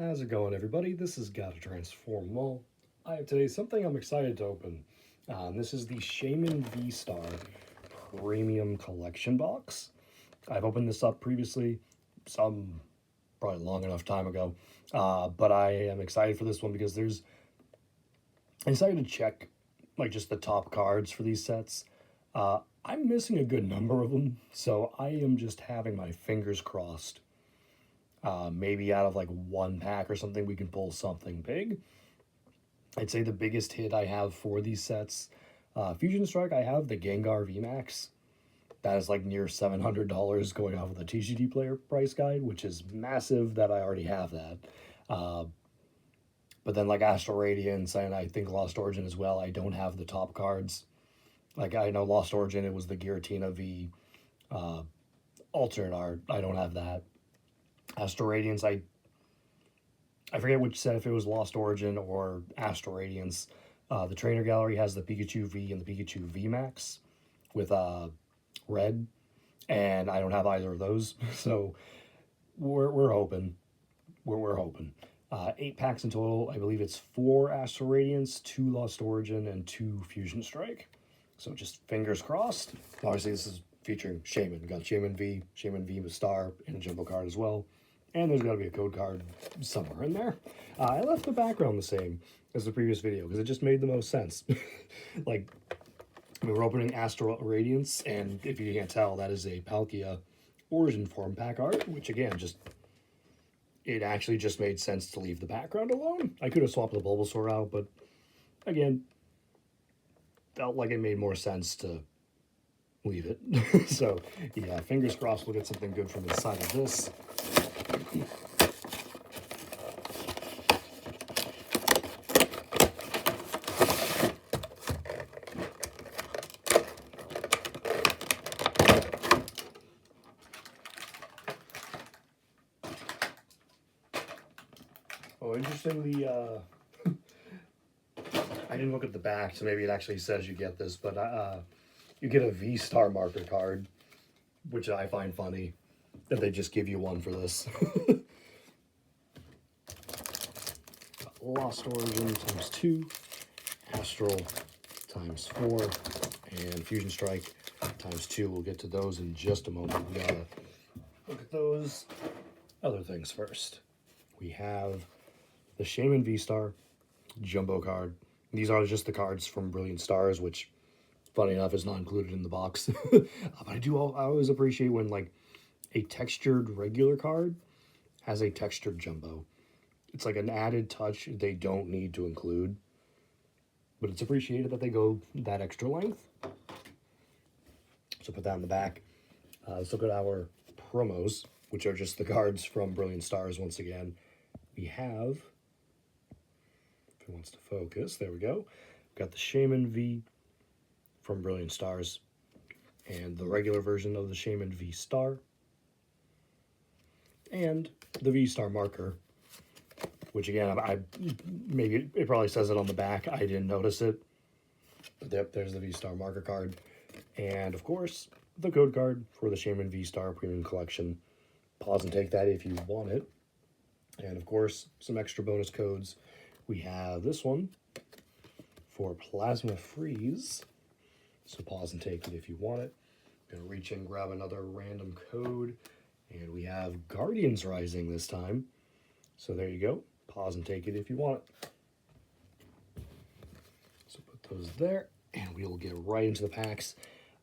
How's it going, everybody? This is Gotta Transform Well. I have today something I'm excited to open. This is the Shaymin Vstar Premium Collection Box. I've opened this up previously, some probably long enough time ago, but I am excited for this one because I decided to check like just the top cards for these sets. I'm missing a good number of them, so I am just having my fingers crossed. Maybe out of like one pack or something, we can pull something big. I'd say the biggest hit I have for these sets, Fusion Strike, I have the Gengar VMAX. That is like near $700 going off of the TCG player price guide, which is massive that I already have that. But then like Astral Radiance and I think Lost Origin as well, I don't have the top cards. Like I know Lost Origin, it was the Giratina V alternate art. I don't have that. Astral Radiance, I forget which set, if it was Lost Origin or Astral Radiance. The Trainer Gallery has the Pikachu V and the Pikachu V Max with red, and I don't have either of those. So we're hoping. We're hoping. 8 packs in total. I believe it's 4 Astral Radiance, 2 Lost Origin, and 2 Fusion Strike. So just fingers crossed. Obviously, this is featuring Shaymin. Got Shaymin V Vstar, and a jumbo card as well. And there's got to be a code card somewhere in there. I left the background the same as the previous video because it just made the most sense. Like, we're opening Astral Radiance, and if you can't tell, that is a Palkia Origin Form pack art, which again, it actually just made sense to leave the background alone. I could have swapped the Bulbasaur out, but again, felt like it made more sense to leave it. So, yeah, fingers crossed we'll get something good from inside of this. Oh, interestingly, I didn't look at the back, so maybe it actually says you get this, but you get a Vstar marker card, which I find funny that they just give you one for this. Lost Origin times 2, Astral times 4, and Fusion Strike times 2. We'll get to those in just a moment. We gotta look at those other things first. We have the Shaymin Vstar jumbo card. These are just the cards from Brilliant Stars, which, funny enough, is not included in the box. But I always appreciate when like a textured regular card has a textured jumbo. It's like an added touch they don't need to include, but it's appreciated that they go that extra length. So put that in the back. Let's look at our promos, which are just the cards from Brilliant Stars once again. We have, if it wants to focus, there we go. We've got the Shaymin V from Brilliant Stars and the regular version of the Shaymin Vstar and the Vstar marker, which again, maybe it probably says it on the back. I didn't notice it. But yep, there's the Vstar marker card. And of course, the code card for the Shaymin Vstar Premium Collection. Pause and take that if you want it. And of course, some extra bonus codes. We have this one for Plasma Freeze. So pause and take it if you want it. Gonna reach and grab another random code. And we have Guardians Rising this time. So there you go. Pause and take it if you want it. So put those there, and we'll get right into the packs.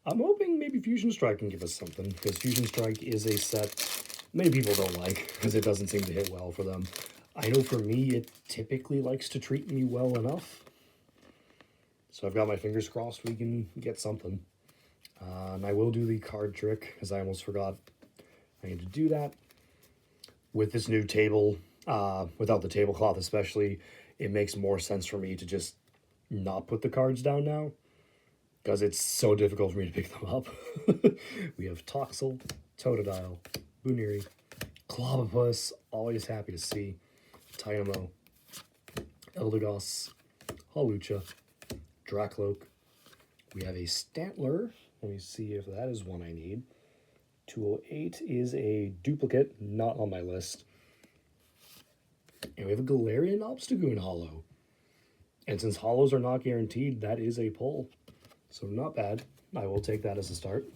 I'm hoping maybe Fusion Strike can give us something, because Fusion Strike is a set many people don't like, because it doesn't seem to hit well for them. I know for me, it typically likes to treat me well enough. So I've got my fingers crossed we can get something. And I will do the card trick, because I almost forgot I need to do that. With this new table, without the tablecloth especially, it makes more sense for me to just not put the cards down now, because it's so difficult for me to pick them up. We have Toxel, Totodile, Buniri, Clobbopus, always happy to see, Dynamo, Eldegoss, Hawlucha, Dracloak. We have a Stantler. Let me see if that is one I need. 208 is a duplicate, not on my list. And we have a Galarian Obstagoon holo. And since holos are not guaranteed, that is a pull. So not bad. I will take that as a start.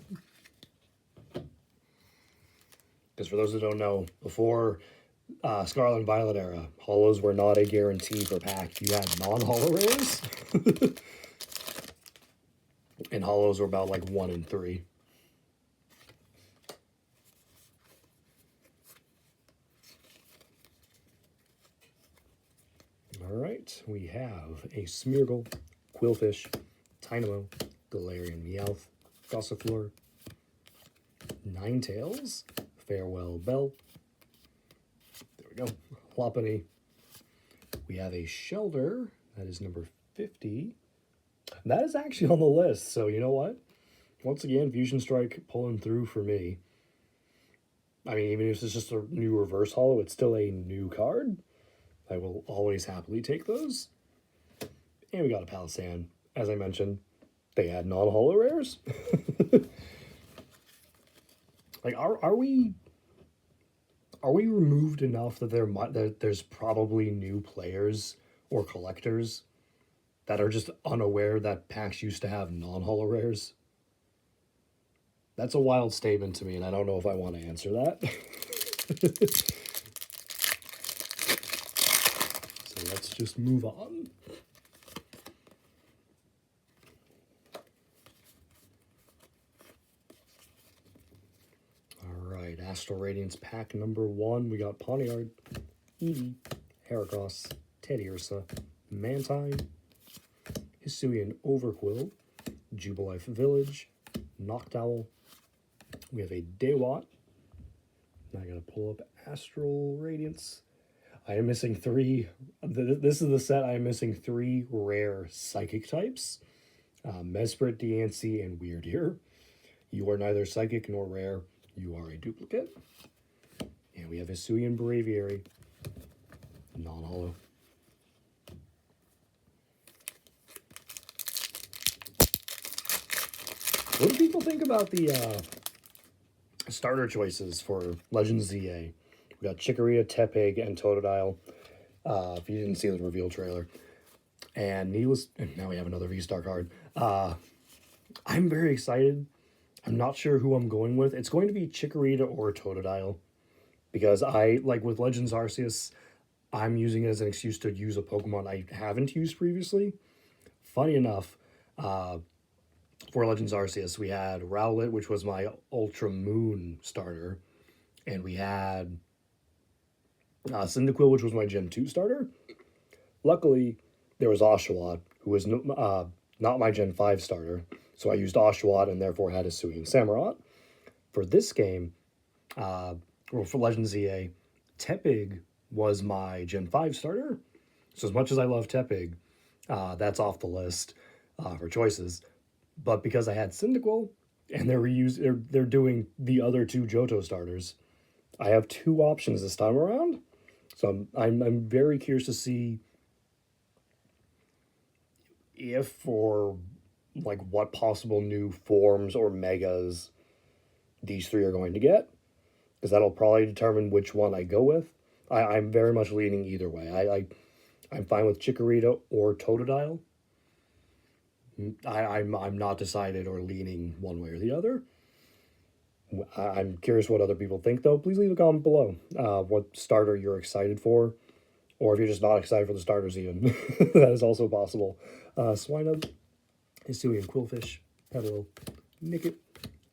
Because for those that don't know, before Scarlet and Violet era, holos were not a guarantee for pack. You had non-holo rares. And holos were about like 1 in 3. Alright, we have a Smeargle, Quillfish, Tynamo, Galarian Meowth, Gossifleur, Ninetales, Farewell Bell. There we go. Lopunny. We have a Shelter. That is number 50. That is actually on the list. So you know what? Once again, Fusion Strike pulling through for me. I mean, even if it's just a new reverse holo, it's still a new card. I will always happily take those. And we got a Palisand. As I mentioned, they had non-holo rares. Like, are we removed enough that there's probably new players or collectors that are just unaware that packs used to have non-holo rares? That's a wild statement to me, and I don't know if I want to answer that. So let's just move on. Alright, Astral Radiance pack number 1. We got Pawniard, Eevee, Heracross, Teddiursa, Mantine, Hisuian Overquill, Jubilife Village, Noctowl. We have a Daywott. Now I gotta pull up Astral Radiance. I am missing 3. This is the set. I am missing 3 rare Psychic types. Mesprit, Deancey, and Weirdeer. You are neither Psychic nor rare. You are a duplicate. And we have Hisuian Braviary. Non-holo. What do people think about the starter choices for Legends ZA? We got Chikorita, Tepig, and Totodile. If you didn't see the reveal trailer. And needless, and now we have another Vstar card. I'm very excited. I'm not sure who I'm going with. It's going to be Chikorita or Totodile. Because like with Legends Arceus, I'm using it as an excuse to use a Pokemon I haven't used previously. Funny enough, for Legends Arceus, we had Rowlet, which was my Ultra Moon starter. And we had Cyndaquil, which was my Gen 2 starter. Luckily, there was Oshawott, who was not my Gen 5 starter. So I used Oshawott and therefore had Hisuian Samurott. For this game, or for Legends ZA, Tepig was my Gen 5 starter. So as much as I love Tepig, that's off the list for choices. But because I had Cyndaquil, and they're doing the other 2 Johto starters, I have 2 options this time around. So I'm very curious to see if or like what possible new forms or megas these 3 are going to get, because that'll probably determine which one I go with. I'm very much leaning either way. I'm fine with Chikorita or Totodile. I'm not decided or leaning one way or the other. I'm curious what other people think, though. Please leave a comment below what starter you're excited for, or if you're just not excited for the starters even. That is also possible. Swinub, Hisuian Quillfish, Petalil, Nickit,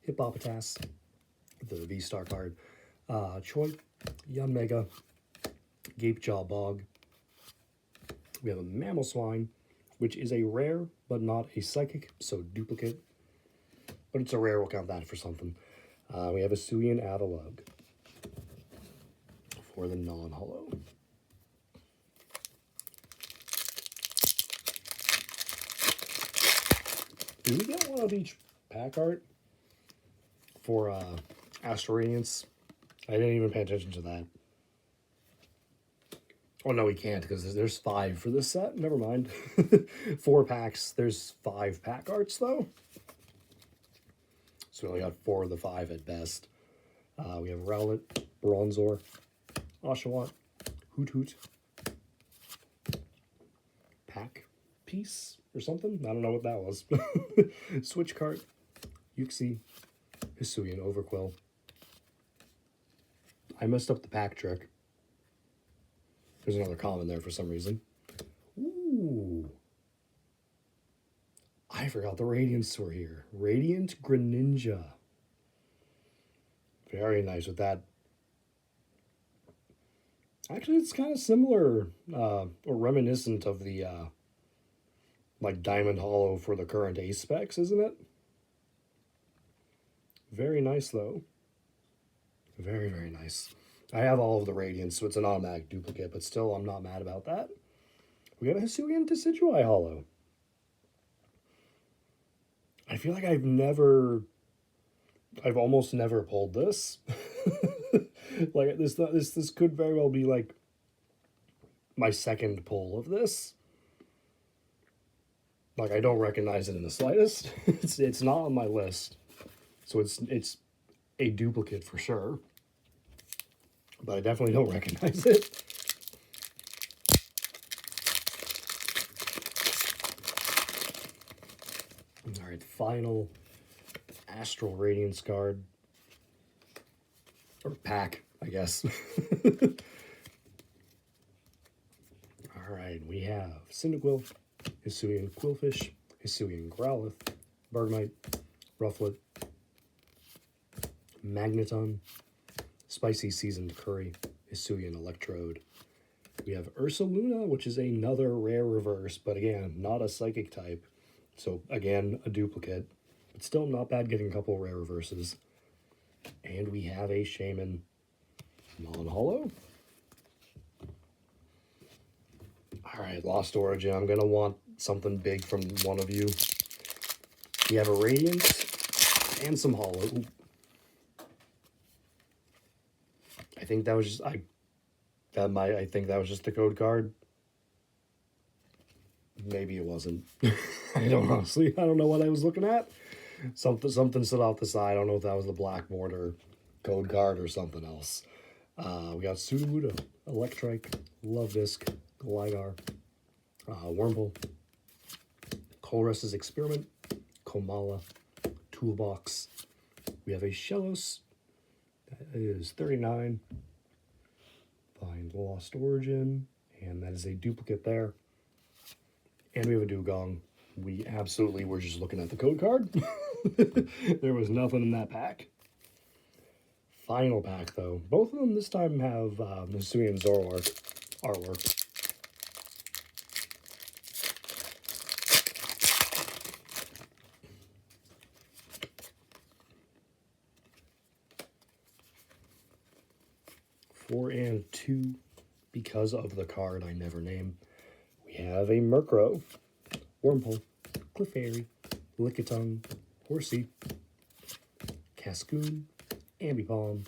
Hippopotas, the Vstar card, Choi, Yanmega, Gapejaw Bog. We have a Mamoswine, which is a rare, but not a psychic, so duplicate. But it's a rare, we'll count that for something. We have a Hisuian Avalugg for the non-holo. Did we get one of each pack art for Astral Radiance? I didn't even pay attention to that. Oh, no, we can't, because there's 5 for this set. Never mind. 4 packs. There's 5 pack arts, though. So we only got 4 of the 5 at best. We have Rowlet, Bronzor, Oshawott, Hoot Hoot, pack piece or something. I don't know what that was. Switch card, Yuxi, Hisuian Overquill. I messed up the pack trick. There's another common there for some reason. Ooh. I forgot the Radiants were here. Radiant Greninja. Very nice with that. Actually, it's kind of similar or reminiscent of the like Diamond Hollow for the current Ace specs, isn't it? Very nice, though. Very, very nice. I have all of the Radiants, so it's an automatic duplicate, but still, I'm not mad about that. We have a Hisuian Decidueye Hollow. I feel like I've almost never pulled this. Like, this could very well be, like, my second pull of this. Like, I don't recognize it in the slightest. It's not on my list. So it's a duplicate for sure. But I definitely don't recognize it. Alright, final Astral Radiance card. Or pack, I guess. Alright, we have Cyndaquil, Hisuian Quillfish, Hisuian Growlithe, Bergmite, Rufflet, Magneton, Spicy Seasoned Curry, Hisuian Electrode. We have Ursaluna, which is another rare reverse, but again, not a psychic type. So again, a duplicate. But still not bad getting a couple rare reverses. And we have a Shaymin non-holo. Alright, Lost Origin. I'm going to want something big from one of you. We have a Radiant and some holo. Ooh. I think that was just I think that was just the code card. Maybe it wasn't. I don't know what I was looking at. Something stood off the side. I don't know if that was the black border code card or something else. We got Sudowoodo, Electrike, Lovedisc, Gligar, Wurmple, Colress's Experiment, Komala, Toolbox. We have a Shellos. That is 39. Find Lost Origin, and that is a duplicate there. And we have a Dugong. We absolutely were just looking at the code card. There was nothing in that pack. Final pack, though. Both of them this time have Hisuian Zoroark artwork. Four and two, because of the card I never name. We have a Murkrow, Wurmple, Clefairy, Lickitung, Horsey, Cascoon, Ambipom,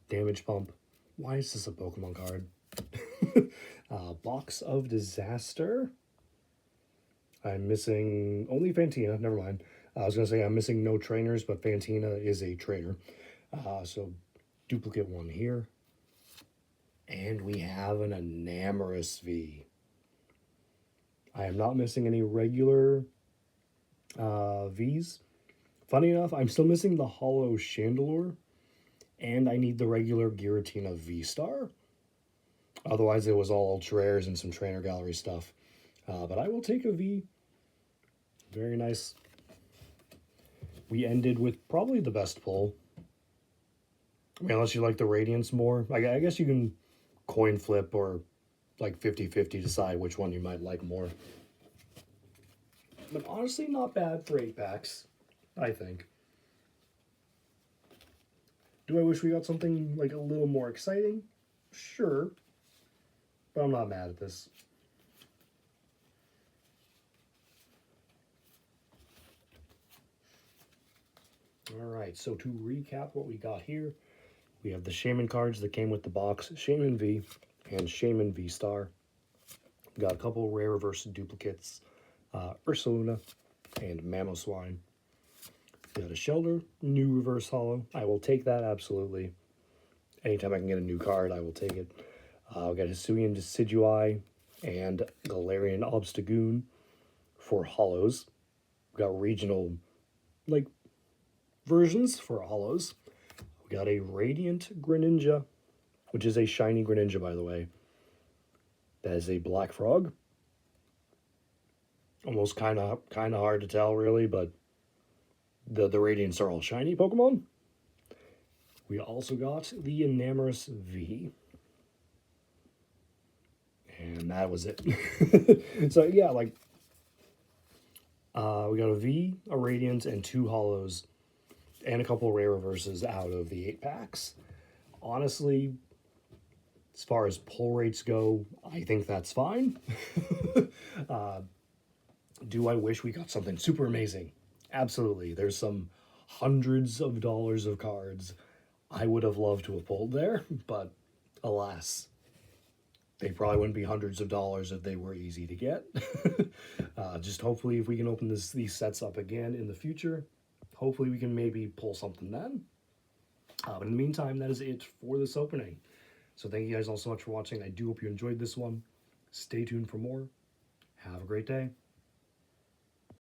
Damage Pump. Why is this a Pokemon card? Box of Disaster. I'm missing only Fantina. Never mind. I was going to say I'm missing no trainers, but Fantina is a trainer. So duplicate one here. And we have an Enamorous V. I am not missing any regular Vs. Funny enough, I'm still missing the Holo Chandelure. And I need the regular Giratina Vstar. Otherwise, it was all ultra rares and some trainer gallery stuff. But I will take a V. Very nice. We ended with probably the best pull. I mean, unless you like the Radiance more. I guess you can coin flip or like 50-50 decide which one you might like more. But honestly, not bad for 8 packs, I think. Do I wish we got something like a little more exciting? Sure. But I'm not mad at this. Alright, so to recap what we got here, we have the Shaymin cards that came with the box, Shaymin V and Shaymin Vstar. We got a couple rare reverse duplicates, Ursaluna and Mamoswine. We got a Shelter, new reverse holo. I will take that, absolutely. Anytime I can get a new card, I will take it. We got Hisuian Decidueye, and Galarian Obstagoon for holos. We got regional, like, versions for holos. We got a Radiant Greninja, which is a shiny Greninja, by the way. That is a Black Frog. Almost kind of hard to tell, really, but the Radiants are all shiny Pokemon. We also got the Enamorous V. And that was it. So, yeah, like, we got a V, a Radiant, and 2 holos, and a couple rare reverses out of the 8 packs. Honestly, as far as pull rates go, I think that's fine. Do I wish we got something super amazing? Absolutely. There's some hundreds of dollars of cards I would have loved to have pulled there, but alas, they probably wouldn't be hundreds of dollars if they were easy to get. Just hopefully if we can open these sets up again in the future, hopefully we can maybe pull something then. But in the meantime, that is it for this opening. So thank you guys all so much for watching. I do hope you enjoyed this one. Stay tuned for more. Have a great day.